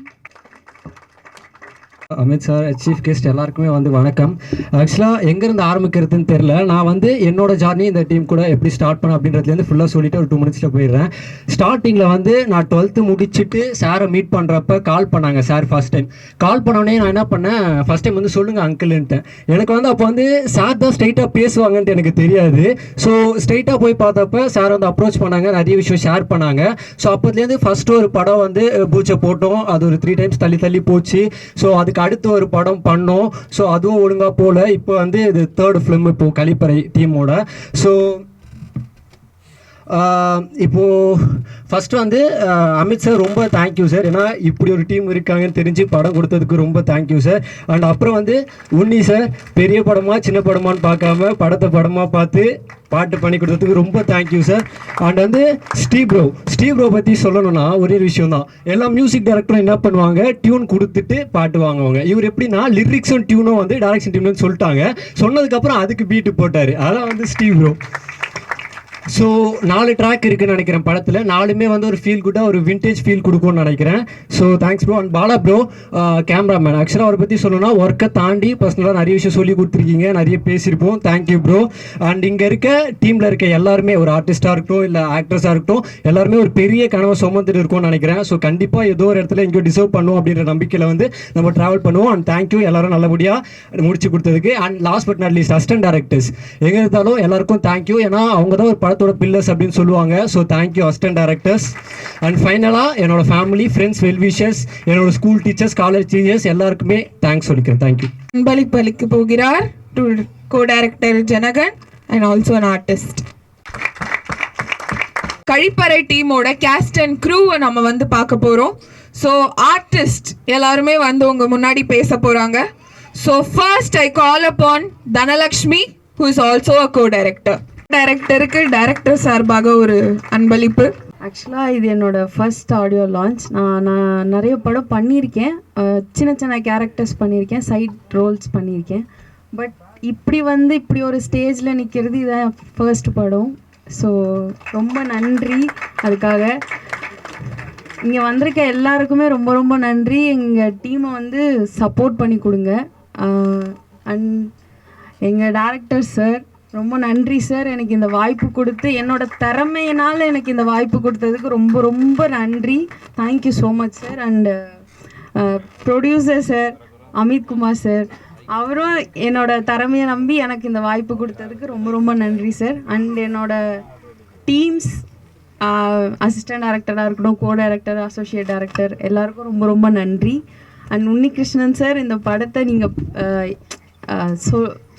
அமித் சார், சீஃப் கெஸ்ட் எல்லாருக்குமே வந்து வணக்கம். ஆக்சுவலாக எங்கேருந்து ஆரம்பிக்கிறதுன்னு தெரில. நான் வந்து என்னோட ஜார்னி இந்த டீம் கூட எப்படி ஸ்டார்ட் பண்ண அப்படின்றதுலேருந்து ஃபுல்லாக சொல்லிவிட்டு ஒரு 2 மினிட்ஸில் போயிடுறேன். ஸ்டார்டிங்கில் வந்து நான் 12th முடிச்சுட்டு சாரை மீட் பண்ணுறப்ப கால் பண்ணாங்க சார். ஃபஸ்ட் டைம் கால் பண்ணோடனே நான் என்ன பண்ணேன், ஃபஸ்ட் டைம் வந்து சொல்லுங்கள் அங்கிள்ன்ட்டு. எனக்கு வந்து அப்போ வந்து சார் தான் ஸ்ட்ரைட்டாக பேசுவாங்கன்ட்டு எனக்கு தெரியாது. ஸோ ஸ்ட்ரைட்டாக போய் பார்த்தப்ப சார் வந்து அப்ரோச் பண்ணாங்க, நிறைய விஷயம் ஷேர் பண்ணாங்க. ஸோ அப்போதுலேருந்து ஃபஸ்ட்டு ஒரு படம் வந்து பூச்சை போட்டோம். அது ஒரு 3 times தள்ளி போச்சு. ஸோ அதுக்கு அடுத்து ஒரு படம் பண்ணோம். ஸோ அதுவும் ஒழுங்காக போகல. இப்போ வந்து இது 3rd ஃபிலிம் இப்போது கழிப்பறை டீமோட. ஸோ இப்போது ஃபஸ்ட்டு வந்து அமித் சார் ரொம்ப தேங்க்யூ சார். ஏன்னா இப்படி ஒரு டீம் இருக்காங்கன்னு தெரிஞ்சு படம் கொடுத்ததுக்கு ரொம்ப தேங்க்யூ சார். அண்ட் அப்புறம் வந்து உன்னி சார் பெரிய படமா சின்ன படமான்னு பார்க்காம படத்தை படமாக பார்த்து பாட்டு பண்ணி கொடுத்ததுக்கு ரொம்ப தேங்க்யூ சார். அண்ட் வந்து ஸ்டீவ் ப்ரோ பற்றி சொல்லணும்னா ஒரே விஷயம் தான். எல்லா மியூசிக் டைரக்டரும் என்ன பண்ணுவாங்க, டியூன் கொடுத்துட்டு பாட்டு வாங்குவாங்க. இவர் எப்படின்னா லிரிக்ஸும் டியூனும் வந்து டைரக்ஷன் டீம்னு சொல்லிட்டாங்க. சொன்னதுக்கப்புறம் அதுக்கு பீட்டு போட்டார். அதான் வந்து ஸ்டீவ் ப்ரோ. ஸோ 4 ட்ராக் இருக்குன்னு நினைக்கிறேன் படத்தில். 4மே வந்து ஒரு ஃபீல் குட்டாக ஒரு விண்டேஜ் ஃபீல் கொடுக்கும்னு நினைக்கிறேன். So thanks bro. And Bala bro cameraman. ஆக்சுவலாக அவரை பற்றி சொல்லணும்னா ஒர்க்கை தாண்டி பர்சனலாக நிறைய விஷயம் சொல்லி கொடுத்துருக்கீங்க, நிறைய பேசியிருப்போம். Thank you bro. அண்ட் இங்கே இருக்க டீமில் இருக்க எல்லாருமே ஒரு ஆர்டிஸ்டாக இருக்கட்டும் இல்லை ஆக்ட்ரஸாக இருக்கட்டும் எல்லாருமே ஒரு பெரிய கனவை சுமந்துட்டு இருக்கோம்னு நினைக்கிறேன். ஸோ கண்டிப்பாக ஏதோ ஒரு இடத்துல எங்கேயோ டிசர்வ் பண்ணுவோம் அப்படின்ற நம்பிக்கையில் வந்து நம்ம ட்ராவல் பண்ணுவோம். அண்ட் தேங்க்யூ எல்லாரும் நல்லபடியாக முடிச்சு கொடுத்ததுக்கு. And last but not least assistant directors எங்கே இருந்தாலும் எல்லாருக்கும் தேங்க்யூ. ஏன்னா அவங்க தான் ஒரு படத்தோட பில்லர்ஸ் அப்படின்னு சொல்லுவாங்க. So thank you assistant directors. And ஃபைனலாக என்னோட ஃபேமிலி, ஃப்ரெண்ட்ஸ், வெல்விஷர்ஸ், என்னோட ஸ்கூல் டீச்சர்ஸ், காலேஜ் டீச்சர்ஸ் எல்லாருக்குமே தேங்க்ஸ் சொல்லிக்கிறேன். தேங்க்யூ. அன்பளிப்பளிக்க போகிறார் to co-director Janakan and also an artist. கழிப்பறை டீமோட கேஸ்ட் அண்ட் க்ரூவை நம்ம வந்து பார்க்க போகிறோம். ஸோ ஆர்டிஸ்ட் எல்லாருமே வந்து உங்க முன்னாடி பேச போகிறாங்க. So first I call upon Dhanalakshmi who is also a co-director. டைரக்டருக்கு டைரக்டர் சார்பாக ஒரு அன்பளிப்பு. ஆக்சுவலாக இது என்னோட ஃபர்ஸ்ட் ஆடியோ லான்ச். நான் நிறைய படம் பண்ணியிருக்கேன், சின்ன சின்ன கேரக்டர்ஸ் பண்ணியிருக்கேன், சைட் ரோல்ஸ் பண்ணியிருக்கேன். பட் இப்படி ஒரு ஸ்டேஜில் நிற்கிறது இதான் ஃபர்ஸ்ட் படம். ஸோ ரொம்ப நன்றி அதுக்காக. இங்கே வந்திருக்க எல்லாருக்குமே ரொம்ப ரொம்ப நன்றி. எங்கள் டீமை வந்து சப்போர்ட் பண்ணி கொடுங்க. அண்ட் எங்கள் டைரக்டர் சார் ரொம்ப நன்றி சார். எனக்கு இந்த வாய்ப்பு கொடுத்து என்னோட திறமையினால் எனக்கு இந்த வாய்ப்பு கொடுத்ததுக்கு ரொம்ப ரொம்ப நன்றி. Thank you so much sir. And producer sir Amit Kumar sir, அவரும் என்னோட திறமையை நம்பி எனக்கு இந்த வாய்ப்பு கொடுத்ததுக்கு ரொம்ப ரொம்ப நன்றி சார். அண்ட் என்னோட டீம்ஸ், அசிஸ்டன்ட் டைரக்டராக இருக்கட்டும், கோ டைரக்டர், அசோசியேட் டைரக்டர் எல்லாருக்கும் ரொம்ப ரொம்ப நன்றி. அண்ட் உன்னிகிருஷ்ணன் சார், இந்த படத்தை நீங்கள்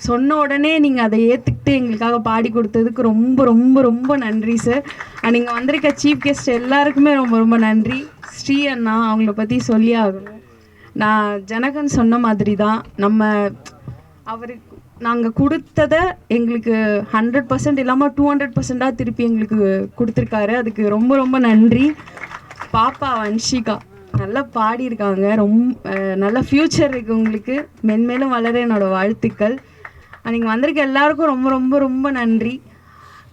சொன்ன உடனே நீங்கள் அதை ஏற்றுக்கிட்டு எங்களுக்காக பாடி கொடுத்ததுக்கு ரொம்ப ரொம்ப ரொம்ப நன்றி சார். அண்ட் இங்கே வந்திருக்க சீஃப் கெஸ்ட் எல்லாருக்குமே ரொம்ப ரொம்ப நன்றி. ஸ்ரீ அண்ணா, அவங்கள பற்றி சொல்லி ஆகணும். நான் ஜனகன் சொன்ன மாதிரி தான், அவருக்கு நாங்கள் கொடுத்ததை எங்களுக்கு 100% இல்லாமல் 200% திருப்பி எங்களுக்கு கொடுத்துருக்காரு. அதுக்கு ரொம்ப ரொம்ப நன்றி. பாப்பா வன்ஷிகா நல்லா பாடியிருக்காங்க. நல்ல ஃப்யூச்சர் இருக்குது உங்களுக்கு, மென்மேலும் வளர என்னோடய வாழ்த்துக்கள். நீங்கள் வந்திருக்க எல்லாருக்கும் ரொம்ப ரொம்ப ரொம்ப நன்றி.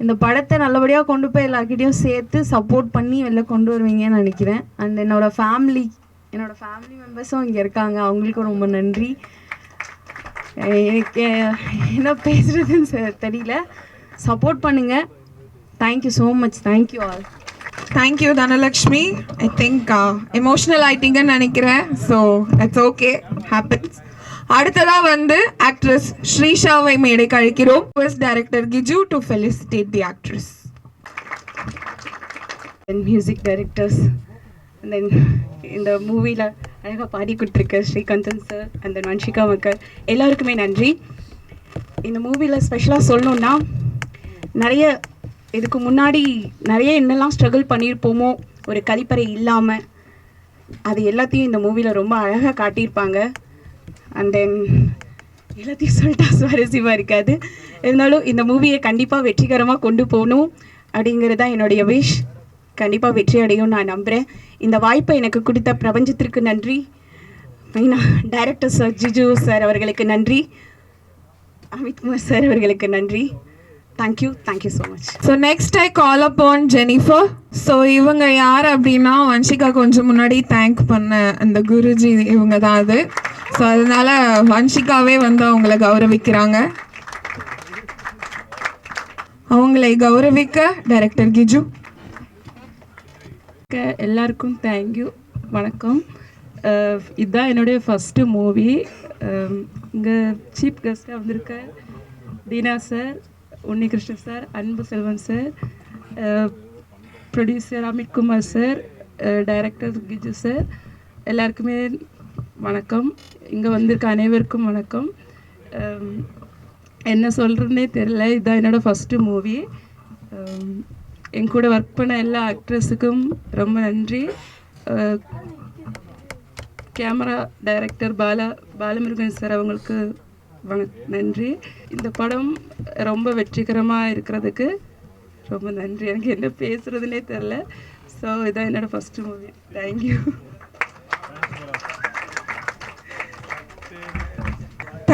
இந்த படத்தை நல்லபடியாக கொண்டு போய் எல்லாருக்கிட்டையும் சேர்த்து சப்போர்ட் பண்ணி வெளில கொண்டு வருவீங்கன்னு நினைக்கிறேன். அண்ட் என்னோடய ஃபேமிலி மெம்பர்ஸும் இங்கே இருக்காங்க, அவங்களுக்கும் ரொம்ப நன்றி. எனக்கு என்ன பேசுகிறதுன்னு தெரியல. சப்போர்ட் பண்ணுங்கள். Thank you so much. Thank you all. Thank you Dhanalakshmi. I think emotional ஆயிட்டீங்கன்னு நினைக்கிறேன். So it's okay, happens. அடுத்ததாக வந்து ஆக்ட்ரஸ் ஸ்ரீஷாவை மேடைக்கு அழைக்கிறோம். Director Giju to felicitate the actress. Music directors, then இந்த மூவியில் அழகாக பாடி கொடுத்துருக்க Srikanthan sir and then Vanshika Makkar எல்லாருக்குமே நன்றி. இந்த மூவியில் ஸ்பெஷலாக சொல்லணுன்னா, இதுக்கு முன்னாடி நிறைய என்னெல்லாம் ஸ்ட்ரகிள் பண்ணியிருப்போமோ ஒரு கழிப்பறை இல்லாமல், அது எல்லாத்தையும் இந்த மூவியில் ரொம்ப அழகாக காட்டியிருப்பாங்க. அண்ட் தென் எல்லாத்தையும் சொல்லிட்டா சுவாரஸ்யமாக இருக்காது. இருந்தாலும் இந்த மூவியை கண்டிப்பாக வெற்றிகரமாக கொண்டு போகணும் அப்படிங்கிறது தான் என்னுடைய விஷ். கண்டிப்பாக வெற்றி அடையும் நான் நம்புகிறேன். இந்த வாய்ப்பை எனக்கு கொடுத்த பிரபஞ்சத்திற்கு நன்றி. மெயினாக டைரக்டர் சார் ஜிஜு சார் அவர்களுக்கு நன்றி. அமித்குமார் சார் அவர்களுக்கு நன்றி. Thank you so much. So next ஐ கால் அப்பான் ஜெனிஃபர். ஸோ இவங்க யார் அப்படின்னா, வன்ஷிகா கொஞ்சம் முன்னாடி தேங்க் பண்ண அந்த குருஜி இவங்க தான் அது. ஸோ அதனால வன்ஷிகாவே வந்து அவங்கள கௌரவிக்கிறாங்க. அவங்களை கௌரவிக்க டைரக்டர் கிஜு. எல்லாருக்கும் தேங்க்யூ, வணக்கம். இதுதான் என்னுடைய ஃபஸ்ட்டு மூவி. இங்கே சீஃப் கெஸ்ட்டாக வந்திருக்க Dheena sir, Unnikrishnan sir, Anbu Selvan sir, producer Amitkumar sir, director Giju sir, எல்லாருக்குமே வணக்கம். இங்கே வந்திருக்க அனைவருக்கும் வணக்கம். என்ன சொல்கிறதுனே தெரில. இதுதான் என்னோடய ஃபஸ்ட்டு மூவி. என் கூட ஒர்க் பண்ண எல்லா ஆக்ட்ரஸுக்கும் ரொம்ப நன்றி. கேமரா டைரக்டர் பாலமுருகன் சார் அவங்களுக்கு நன்றி. இந்த படம் ரொம்ப வெற்றிகரமாக இருக்கிறதுக்கு ரொம்ப நன்றி. எனக்கு என்ன பேசுகிறதுனே தெரில. ஸோ இதான் என்னோடய first movie. Thank you.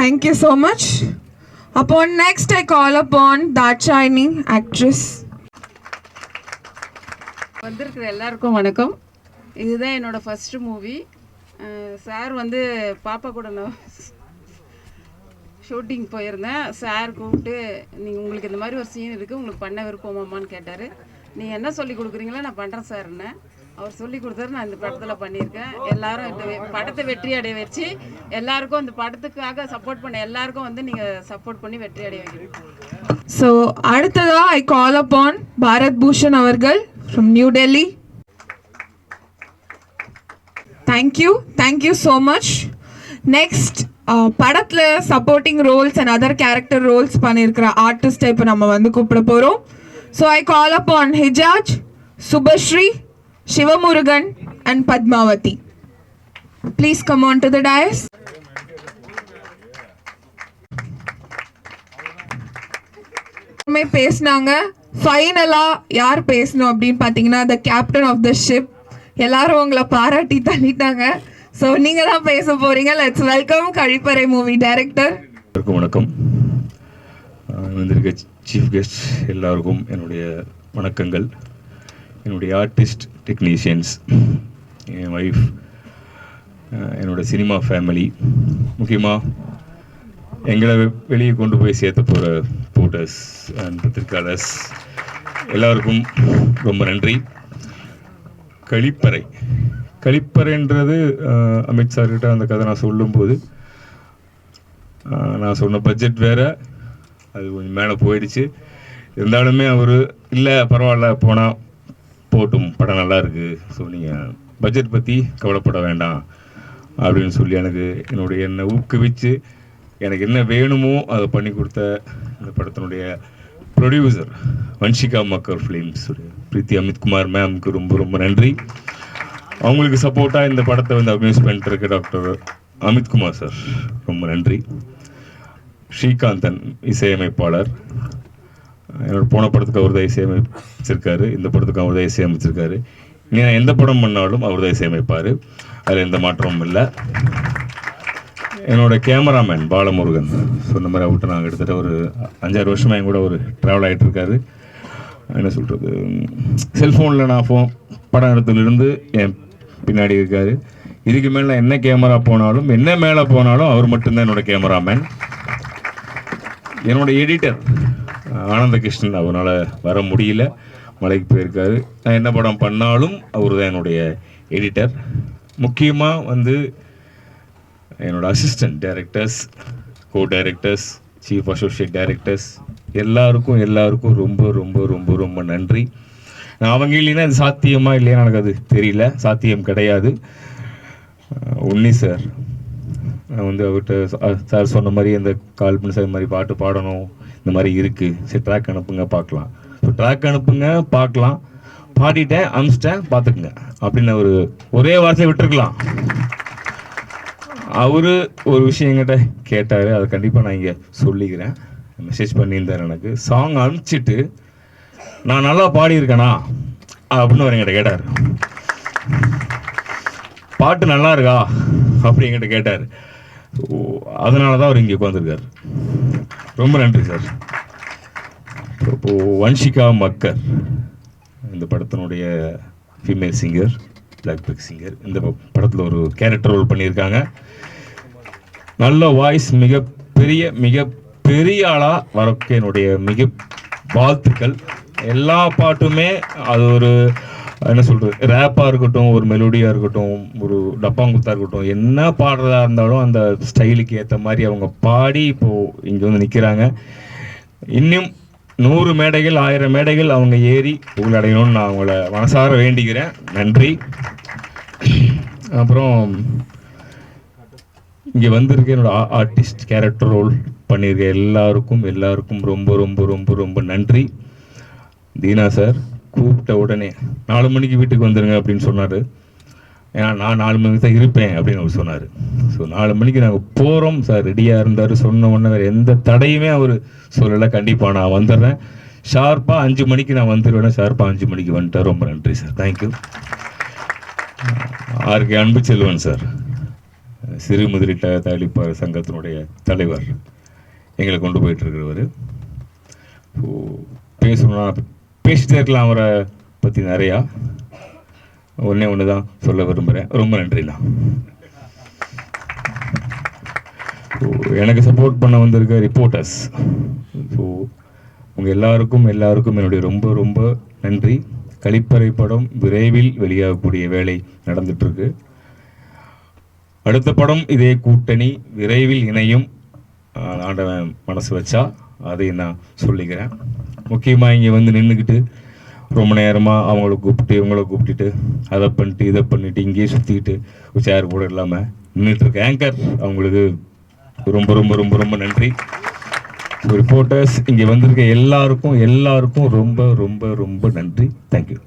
Thank you so much. Upon next, I call upon Dachayani, actress. வந்திருக்கிற எல்லாருக்கும் வணக்கம். இதுதான் என்னோடய ஃபஸ்ட்டு மூவி. சார் வந்து பாப்பா கூட நான் ஷூட்டிங் போயிருந்தேன். சார் கூப்பிட்டு நீங்கள் உங்களுக்கு இந்த மாதிரி ஒரு சீன் இருக்குது, உங்களுக்கு பண்ண விருப்பமாமான்னு கேட்டார். நீங்கள் என்ன சொல்லி கொடுக்குறீங்களோ நான் பண்ணுறேன் சார்ன்னு. அவர் சொல்லி கொடுத்தாரு. நான் இந்த படத்தில் பண்ணியிருக்கேன். எல்லாரும் இந்த படத்தை வெற்றி அடைய வச்சு எல்லாருக்கும் இந்த படத்துக்காக சப்போர்ட் பண்ண எல்லாருக்கும் வந்து நீங்கள் சப்போர்ட் பண்ணி வெற்றி அடைய வைக்கிறீங்க. So, அடுத்ததா I call upon Bharat Bhushan அவர்கள் from New Delhi. Thank you so much. Next, படத்தில் supporting roles and other character roles பண்ணியிருக்கிற ஆர்டிஸ்ட்டை இப்போ நம்ம வந்து கூப்பிட போகிறோம். So I call upon Hijaj, Subhashree, Sivamurugan and Padmavati. Please come on to the dais. பேசினாங்க. ஃபைனலா யார் பேசணும் அப்படின்னு பார்த்தீங்கன்னா the captain of the ship. எல்லாரும் உங்களை பாராட்டி தள்ளிட்டாங்க. ஸோ நீங்க தான் பேச போறீங்க. லெட்ஸ் வெல்கம் கழிப்பறை மூவி டைரக்டர். வணக்கம். வந்திருக்க சீஃப் கெஸ்ட் எல்லாருக்கும் என்னுடைய வணக்கங்கள். என்னுடைய ஆர்டிஸ்ட், டெக்னீஷியன்ஸ், என் ஒய்ஃப், என்னோட சினிமா ஃபேமிலி, முக்கியமாக எங்களை வெளியே கொண்டு போய் சேர்த்த போகிற போட்டர்ஸ் அண்ட் பத்திரிக்கையாளர்ஸ் எல்லாருக்கும் ரொம்ப நன்றி. கழிப்பறைன்றது அமித் சார்கிட்ட அந்த கதை நான் சொல்லும்போது நான் சொன்ன பட்ஜெட் வேறு, அது கொஞ்சம் மேலே போயிடுச்சு. இருந்தாலுமே அவர் இல்லை பரவாயில்ல போனால் போட்டும், படம் நல்லா இருக்குது, ஸோ நீங்கள் பட்ஜெட் பற்றி கவலைப்பட வேண்டாம் அப்படின்னு சொல்லி எனக்கு என்னை ஊக்குவிச்சு எனக்கு என்ன வேணுமோ அதை பண்ணி கொடுத்த இந்த படத்தினுடைய ப்ரொடியூசர் வன்ஷிகா மக்கர் ஃபிலிம்ஸ் பிரீத்தி அமித்குமார் மேம்க்கு ரொம்ப ரொம்ப நன்றி. அவங்களுக்கு சப்போர்ட்டாக இந்த படத்தை வந்து அப்யூஸ் பண்ணிட்டு இருக்க டாக்டர் அமித்குமார் சார் ரொம்ப நன்றி. ஸ்ரீகாந்தன் இசையமைப்பாளர், என்னோட போன படத்துக்கு அவர் தான் இசையமைச்சிருக்காரு, இந்த படத்துக்கு அவர் தான் இசையமைச்சிருக்காரு. இனி நான் எந்த படம் பண்ணாலும் அவர் தான் இசையமைப்பார், அதில் எந்த மாற்றமும் இல்லை. என்னோட கேமராமேன் பாலமுருகன், சொன்ன மாதிரி அவர்கிட்ட நாங்கள் கிட்டத்தட்ட ஒரு 5-6 வருஷமாக என் கூட ஒரு ட்ராவல் ஆகிட்டு இருக்காரு. என்ன சொல்கிறது, செல்ஃபோனில் நான் படம் எடுத்ததுலேருந்து என் பின்னாடி இருக்கார். இதுக்கு மேலே என்ன கேமரா போனாலும் என்ன மேலே போனாலும் அவர் மட்டும்தான் என்னோட கேமராமேன். என்னோட எடிட்டர் ஆனந்தகிருஷ்ணன், அவரால் வர முடியல, மலைக்கு போயிருக்காரு. நான் என்ன படம் பண்ணாலும் அவர் தான் என்னுடைய எடிட்டர். முக்கியமாக வந்து என்னோட அசிஸ்டன்ட் டைரக்டர்ஸ், கோ டைரக்டர்ஸ், சீஃப் அசோசியேட் டைரக்டர்ஸ் எல்லாருக்கும் ரொம்ப ரொம்ப ரொம்ப ரொம்ப நன்றி. அவங்க இல்லைன்னா அது சாத்தியமா இல்லையா எனக்கு அது தெரியல, சாத்தியம் கிடையாது. உன்னி சார், நான் வந்து அவர்கிட்ட சார் சொன்ன மாதிரி அந்த கால் பண்ணி சார் மாதிரி பாட்டு பாடணும், இந்த மாதிரி இருக்குது, சரி ட்ராக் அனுப்புங்க பார்க்கலாம். ஸோ ட்ராக் அனுப்புங்க பார்க்கலாம், பாடிட்டேன் அனுப்பிச்சிட்டேன் பார்த்துக்குங்க அப்படின்னு ஒரே வார்த்தையை விட்டுருக்கலாம். அவர் ஒரு விஷயம் என்கிட்ட கேட்டார், அதை கண்டிப்பாக நான் இங்கே சொல்லிக்கிறேன். மெசேஜ் பண்ணியிருந்தார் எனக்கு. சாங் அனுப்பிச்சிட்டு நான் நல்லா பாடியிருக்கேனா அப்படின்னு அவர் என்கிட்ட கேட்டார். பாட்டு நல்லா இருக்கா அப்படி என்கிட்ட கேட்டார். அதனால தான் அவர் இங்கே உட்காந்துருக்கார். ரொம்ப நன்றி சார். இப்போது வன்ஷிகா மக்கர் இந்த படத்தினுடைய female singer, playback singer, இந்த படத்தில் ஒரு கேரக்டர் ரோல் பண்ணியிருக்காங்க. நல்ல வாய்ஸ், மிகப்பெரிய ஆளாக வரக்கு என்னுடைய மிக வாழ்த்துக்கள். எல்லா பாட்டுமே அது ஒரு என்ன சொல்கிறது, ரேப்பாக இருக்கட்டும், ஒரு மெலோடியாக இருக்கட்டும், ஒரு டப்பாங்குத்தாக இருக்கட்டும், என்ன பாடுறதா இருந்தாலும் அந்த ஸ்டைலுக்கு ஏற்ற மாதிரி அவங்க பாடி இப்போது இங்கே வந்து நிற்கிறாங்க. இன்னும் 100 மேடைகள் 1000 மேடைகள் அவங்க ஏறி புகழடையணும்னு நான் அவங்கள மனசார வேண்டிக்கிறேன். நன்றி. அப்புறம் இங்கே வந்திருக்க என்னோட ஆர்டிஸ்ட் கேரக்டர் ரோல் பண்ணியிருக்க எல்லாருக்கும் ரொம்ப ரொம்ப ரொம்ப ரொம்ப நன்றி. தீனா சார் கூப்பிட்ட உடனே 4 மணிக்கு வீட்டுக்கு வந்துடுங்க அப்படின்னு சொன்னார். ஏன்னா நான் 4 மணிக்கு தான் இருப்பேன் அப்படின்னு அவர் சொன்னார். ஸோ 4 மணிக்கு நாங்கள் போகிறோம் சார் ரெடியாக இருந்தார். சொன்ன உடனே வேறு எந்த தடையுமே அவர் சொல்லலை. கண்டிப்பாக நான் வந்துடுறேன், ஷார்ப்பாக 5 மணிக்கு நான் வந்துடுவேன். ஷார்ப்பாக 5 மணிக்கு வந்துட்டார். ரொம்ப நன்றி சார், தேங்க்யூ. ஆர்கே அன்பு செல்வன் சார், சிறு முதலீட்ட தயாரிப்பாளர் சங்கத்தினுடைய தலைவர், எங்களை கொண்டு போயிட்டு இருக்கிறவர். பேசணும்னா பேசிட்டே இருக்கலாம் அவரை பற்றி நிறையா. ஒன்று தான் சொல்ல விரும்புகிறேன். ரொம்ப நன்றிண்ணா. எனக்கு சப்போர்ட் பண்ண வந்திருக்க ரிப்போர்ட்டர்ஸ், ஸோ உங்கள் எல்லாருக்கும் என்னுடைய ரொம்ப ரொம்ப நன்றி. கழிப்பறை படம் விரைவில் வெளியாகக்கூடிய வேலை நடந்துட்டுருக்கு. அடுத்த படம் இதே கூட்டணி விரைவில் இணையும். ஆண்டவன் மனசு வச்சா அதை நான் சொல்லிக்கிறேன். முக்கியமாக இங்கே வந்து நின்றுக்கிட்டு ரொம்ப நேரமாக அவங்கள கூப்பிட்டு இவங்கள கூப்பிட்டுட்டு அதை பண்ணிட்டு இதை பண்ணிட்டு இங்கேயே சுற்றிக்கிட்டு சேர் கூட இல்லாமல் நின்றுட்டுருக்க ஆங்கர் அவங்களுக்கு ரொம்ப ரொம்ப ரொம்ப ரொம்ப நன்றி. ரிப்போர்ட்டர்ஸ் இங்கே வந்திருக்க எல்லாருக்கும் ரொம்ப ரொம்ப ரொம்ப நன்றி. தேங்க்யூ.